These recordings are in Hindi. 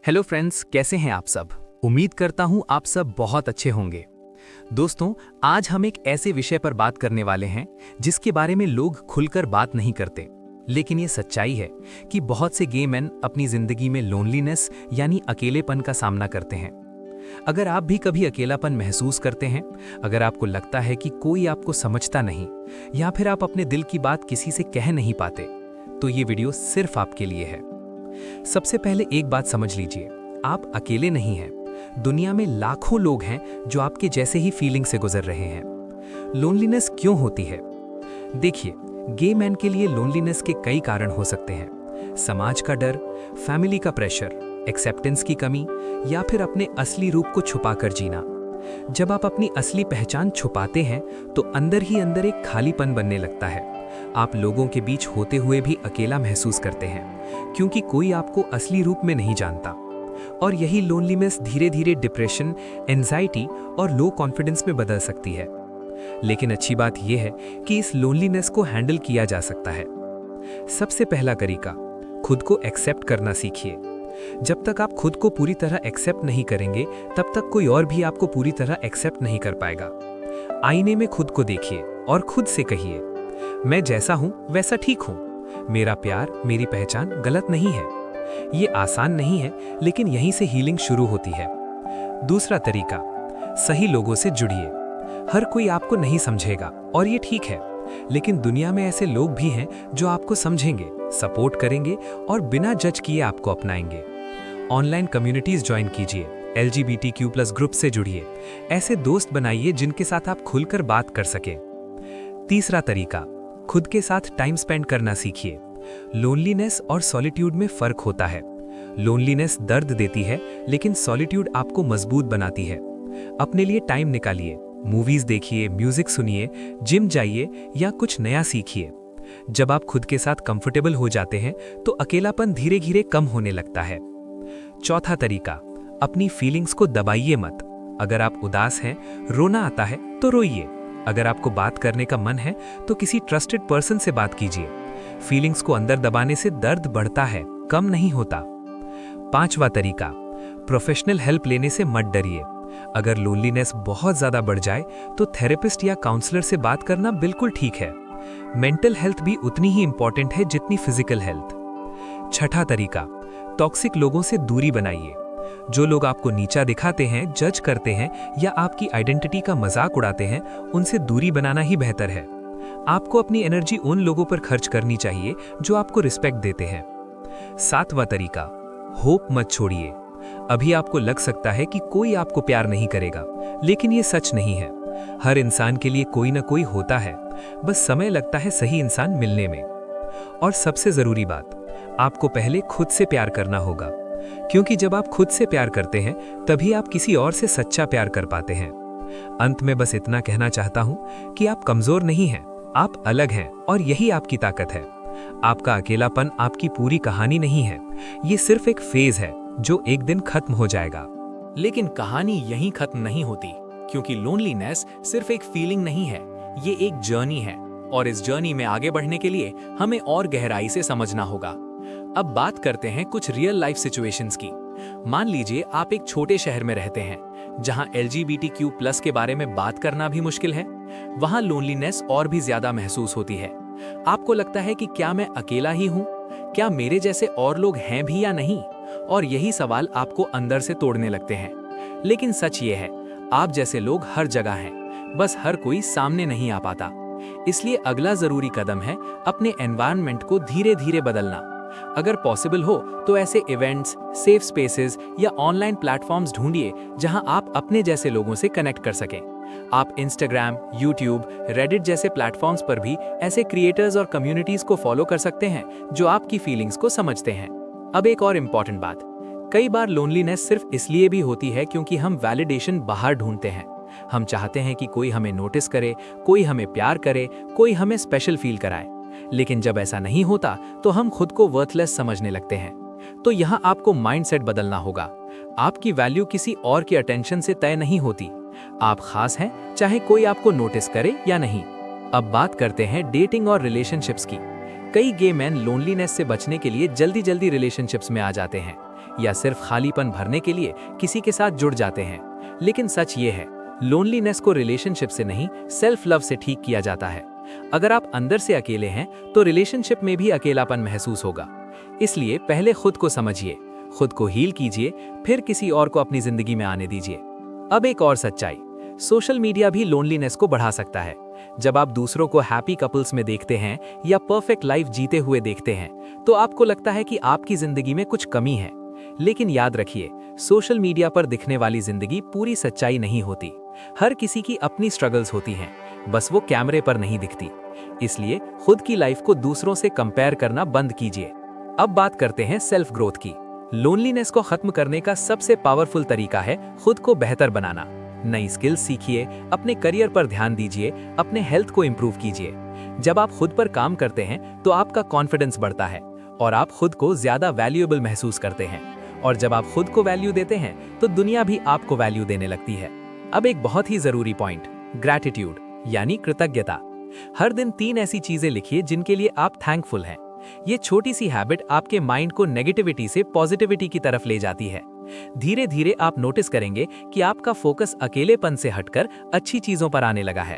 हेलो फ्रेंड्स, कैसे हैं आप सब। उम्मीद करता हूं आप सब बहुत अच्छे होंगे। दोस्तों, आज हम एक ऐसे विषय पर बात करने वाले हैं जिसके बारे में लोग खुलकर बात नहीं करते, लेकिन ये सच्चाई है कि बहुत से गे मैन अपनी जिंदगी में लोनलीनेस यानी अकेलेपन का सामना करते हैं। अगर आप भी कभी अकेलापन महसूस करते हैं, अगर आपको लगता है कि कोई आपको समझता नहीं या फिर आप अपने दिल की बात किसी से कह नहीं पाते, तो ये वीडियो सिर्फ आपके लिए है। सबसे पहले एक बात समझ लीजिए, आप अकेले नहीं हैं। दुनिया में लाखों लोग हैं जो आपके जैसे ही फीलिंग से गुजर रहे हैं। लोनलीनेस क्यों होती है? देखिए, गे मैन के लिए लोनलीनेस के कई कारण हो सकते हैं। समाज का डर, फैमिली का प्रेशर, एक्सेप्टेंस की कमी या फिर अपने असली रूप को छुपाकर जीना। जब आप अपनी असली पहचान छुपाते हैं तो अंदर ही अंदर एक खालीपन बनने लगता है। आप लोगों के बीच होते हुए भी अकेला महसूस करते हैं क्योंकि कोई आपको असली रूप में नहीं जानता। और यही लोनलीनेस धीरे धीरे डिप्रेशन, एंजाइटी और लो कॉन्फिडेंस में बदल सकती है। लेकिन अच्छी बात यह है कि इस लोनलीनेस को हैंडल किया जा सकता है। सबसे पहला तरीका, खुद को एक्सेप्ट करना सीखिए। जब तक आप खुद को पूरी तरह एक्सेप्ट नहीं करेंगे, तब तक कोई और भी आपको पूरी तरह एक्सेप्ट नहीं कर पाएगा। आईने में खुद को देखिए और खुद से कहिए, मैं जैसा हूं वैसा ठीक हूं। मेरा प्यार, मेरी पहचान गलत नहीं है। ये आसान नहीं है, लेकिन यहीं से हीलिंग शुरू होती है। दूसरा तरीका, सही लोगों से जुड़िए। हर कोई आपको नहीं समझेगा और ये ठीक है, लेकिन दुनिया में ऐसे लोग भी हैं जो आपको समझेंगे, सपोर्ट करेंगे और बिना जज किए आपको अपनाएंगे। ऑनलाइन कम्युनिटीज ज्वाइन कीजिए, LGBTQ+ ग्रुप से जुड़िए। ऐसे दोस्त बनाइए जिनके साथ आप खुलकर बात कर सकें। तीसरा तरीका, खुद के साथ टाइम स्पेंड करना सीखिए। लोनलीनेस और सॉलिट्यूड में फर्क होता है। लोनलीनेस दर्द देती है, लेकिन सॉलिट्यूड आपको मजबूत बनाती है। अपने लिए टाइम निकालिए, मूवीज देखिए, म्यूजिक सुनिए, जिम जाइए या कुछ नया सीखिए। जब आप खुद के साथ कंफर्टेबल हो जाते हैं तो अकेलापन धीरे धीरे कम होने लगता है। चौथा तरीका, अपनी फीलिंग्स को दबाइए मत। अगर आप उदास हैं, रोना आता है तो रोइए। अगर आपको बात करने का मन है तो किसी ट्रस्टेड पर्सन से बात कीजिए। फीलिंग्स को अंदर दबाने से दर्द बढ़ता है, कम नहीं होता। पांचवा तरीका, प्रोफेशनल हेल्प लेने से मत डरिए। अगर लोनलीनेस बहुत ज्यादा बढ़ जाए तो थेरेपिस्ट या काउंसलर से बात करना बिल्कुल ठीक है। मेंटल हेल्थ भी उतनी ही इंपॉर्टेंट है जितनी फिजिकल हेल्थ। छठा तरीका, टॉक्सिक लोगों से दूरी बनाइए। जो लोग आपको नीचा दिखाते हैं, जज करते हैं या आपकी आइडेंटिटी का मजाक उड़ाते हैं, उनसे दूरी बनाना ही बेहतर है। आपको अपनी एनर्जी उन लोगों पर खर्च करनी चाहिए जो आपको रिस्पेक्ट देते हैं। सातवां तरीका, होप मत छोड़िए। अभी आपको लग सकता है कि कोई आपको प्यार नहीं करेगा, लेकिन ये सच नहीं है। हर इंसान के लिए कोई ना कोई होता है, बस समय लगता है सही इंसान मिलने में। और सबसे जरूरी बात, आपको पहले खुद से प्यार करना होगा, क्योंकि जब आप खुद से प्यार करते हैं तभी आप किसी और से सच्चा प्यार कर पाते हैं। अंत में बस इतना कहना चाहता हूं कि आप कमजोर नहीं हैं, आप अलग हैं और यही आपकी ताकत है। आपका अकेलापन आपकी पूरी कहानी नहीं है, ये सिर्फ एक फेज है जो एक दिन खत्म हो जाएगा। लेकिन कहानी यहीं खत्म नहीं होती, क्योंकि लोनलीनेस सिर्फ एक फीलिंग नहीं है, ये एक जर्नी है। और इस जर्नी में आगे बढ़ने के लिए हमें और गहराई से समझना होगा। अब बात करते हैं कुछ रियल लाइफ सिचुएशंस की। मान लीजिए आप एक छोटे शहर में रहते हैं जहां LGBTQ+ के बारे में बात करना भी मुश्किल है। वहां लोनलीनेस और भी ज्यादा महसूस होती है। आपको लगता है कि क्या मैं अकेला ही हूं? क्या मेरे जैसे और लोग हैं भी या नहीं? और यही सवाल आपको अंदर से तोड़ने लगते हैं। लेकिन सच ये है, आप जैसे लोग हर जगह हैं, बस हर कोई सामने नहीं आ पाता। इसलिए अगला जरूरी कदम है अपने एनवायरनमेंट को धीरे धीरे बदलना। अगर पॉसिबल हो तो ऐसे इवेंट्स, सेफ स्पेसेस या ऑनलाइन प्लेटफॉर्म्स ढूंढिए जहां आप अपने जैसे लोगों से कनेक्ट कर सकें। आप इंस्टाग्राम, यूट्यूब, रेडिट जैसे प्लेटफॉर्म्स पर भी ऐसे क्रिएटर्स और कम्युनिटीज को फॉलो कर सकते हैं जो आपकी फीलिंग्स को समझते हैं। अब एक और इम्पॉर्टेंट बात, कई बार लोनलीनेस सिर्फ इसलिए भी होती है क्योंकि हम वैलिडेशन बाहर ढूंढते हैं। हम चाहते हैं कि कोई हमें नोटिस करे, कोई हमें प्यार करे, कोई हमें स्पेशल फील कराए। लेकिन जब ऐसा नहीं होता तो हम खुद को वर्थलेस समझने लगते हैं। तो यहाँ आपको माइंडसेट बदलना होगा। आपकी वैल्यू किसी और के अटेंशन से तय नहीं होती। आप खास हैं, चाहे कोई आपको नोटिस करे या नहीं। अब बात करते हैं डेटिंग और रिलेशनशिप्स की। कई गे मैन लोनलीनेस से बचने के लिए जल्दी जल्दी रिलेशनशिप्स में आ जाते हैं। या सिर्फ खालीपन भरने के लिए किसी के साथ जुड़ जाते हैं। लेकिन सच ये है, लोनलीनेस को रिलेशनशिप से नहीं, सेल्फ लव से ठीक किया जाता है। अगर आप अंदर से अकेले हैं तो रिलेशनशिप में भी अकेलापन महसूस होगा। इसलिए पहले खुद को समझिए, खुद को हील कीजिए, फिर किसी और को अपनी जिंदगी में आने दीजिए। अब एक और सच्चाई, सोशल मीडिया भी लोनलीनेस को बढ़ा सकता है। जब आप दूसरों को हैप्पी कपल्स में देखते हैं या परफेक्ट लाइफ जीते हुए देखते हैं तो आपको लगता है कि आपकी जिंदगी में कुछ कमी है। लेकिन याद रखिए, सोशल मीडिया पर दिखने वाली जिंदगी पूरी सच्चाई नहीं होती। हर किसी की अपनी स्ट्रगल्स होती हैं, बस वो कैमरे पर नहीं दिखती। इसलिए खुद की लाइफ को दूसरों से कंपेयर करना बंद कीजिए। अब बात करते हैं सेल्फ ग्रोथ की। लोनलीनेस को खत्म करने का सबसे पावरफुल तरीका है खुद को बेहतर बनाना। नई स्किल्स सीखिए, अपने करियर पर ध्यान दीजिए, अपने हेल्थ को इंप्रूव कीजिए। जब आप खुद पर काम करते हैं तो आपका कॉन्फिडेंस बढ़ता है और आप खुद को ज्यादा वैल्यूएबल महसूस करते हैं। और जब आप खुद को वैल्यू देते हैं तो दुनिया भी आपको वैल्यू देने लगती है। अब एक बहुत ही जरूरी पॉइंट, ग्रैटिट्यूड यानी कृतज्ञता। हर दिन 3 ऐसी चीजें लिखिए जिनके लिए आप थैंकफुल हैं। ये छोटी सी हैबिट आपके माइंड को नेगेटिविटी से पॉजिटिविटी की तरफ ले जाती है। धीरे धीरे आप नोटिस करेंगे कि आपका फोकस अकेलेपन से हटकर अच्छी चीजों पर आने लगा है।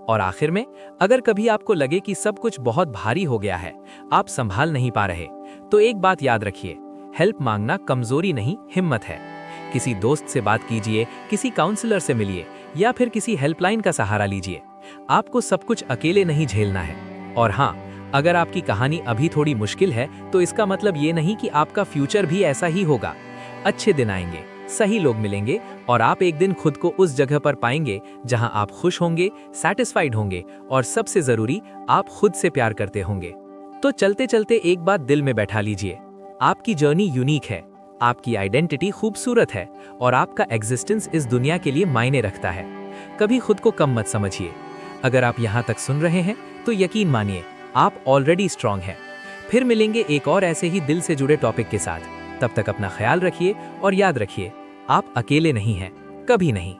और आखिर में, अगर कभी आपको लगे कि सब कुछ बहुत भारी हो गया है, आप संभाल नहीं पा रहे, तो एक बात याद रखिए, हेल्प मांगना कमजोरी नहीं, हिम्मत है। किसी दोस्त से बात कीजिए, किसी काउंसलर से मिलिए या फिर किसी हेल्पलाइन का सहारा लीजिए। आपको सब कुछ अकेले नहीं झेलना है। और हाँ, अगर आपकी कहानी अभी थोड़ी मुश्किल है तो इसका मतलब ये नहीं कि आपका फ्यूचर भी ऐसा ही होगा। अच्छे दिन आएंगे, सही लोग मिलेंगे और आप एक दिन खुद को उस जगह पर पाएंगे जहां आप खुश होंगे, सैटिस्फाइड होंगे और सबसे जरूरी, आप खुद से प्यार करते होंगे। तो चलते चलते एक बात दिल में बैठा लीजिए, आपकी जर्नी यूनिक है, आपकी आइडेंटिटी खूबसूरत है और आपका एग्जिस्टेंस इस दुनिया के लिए मायने रखता है। कभी खुद को कम मत समझिए। अगर आप यहाँ तक सुन रहे हैं तो यकीन मानिए, आप ऑलरेडी स्ट्रांग हैं। फिर मिलेंगे एक और ऐसे ही दिल से जुड़े टॉपिक के साथ। तब तक अपना ख्याल रखिए और याद रखिए, आप अकेले नहीं हैं, कभी नहीं।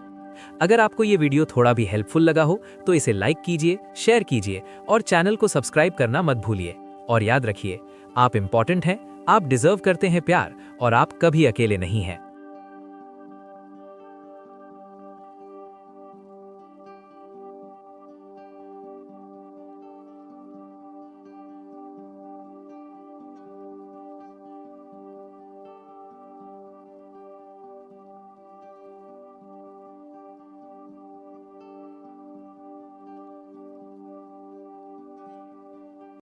अगर आपको ये वीडियो थोड़ा भी हेल्पफुल लगा हो तो इसे लाइक कीजिए, शेयर कीजिए और चैनल को सब्सक्राइब करना मत भूलिए। और याद रखिए, आप इंपॉर्टेंट हैं, आप डिजर्व करते हैं प्यार और आप कभी अकेले नहीं हैं।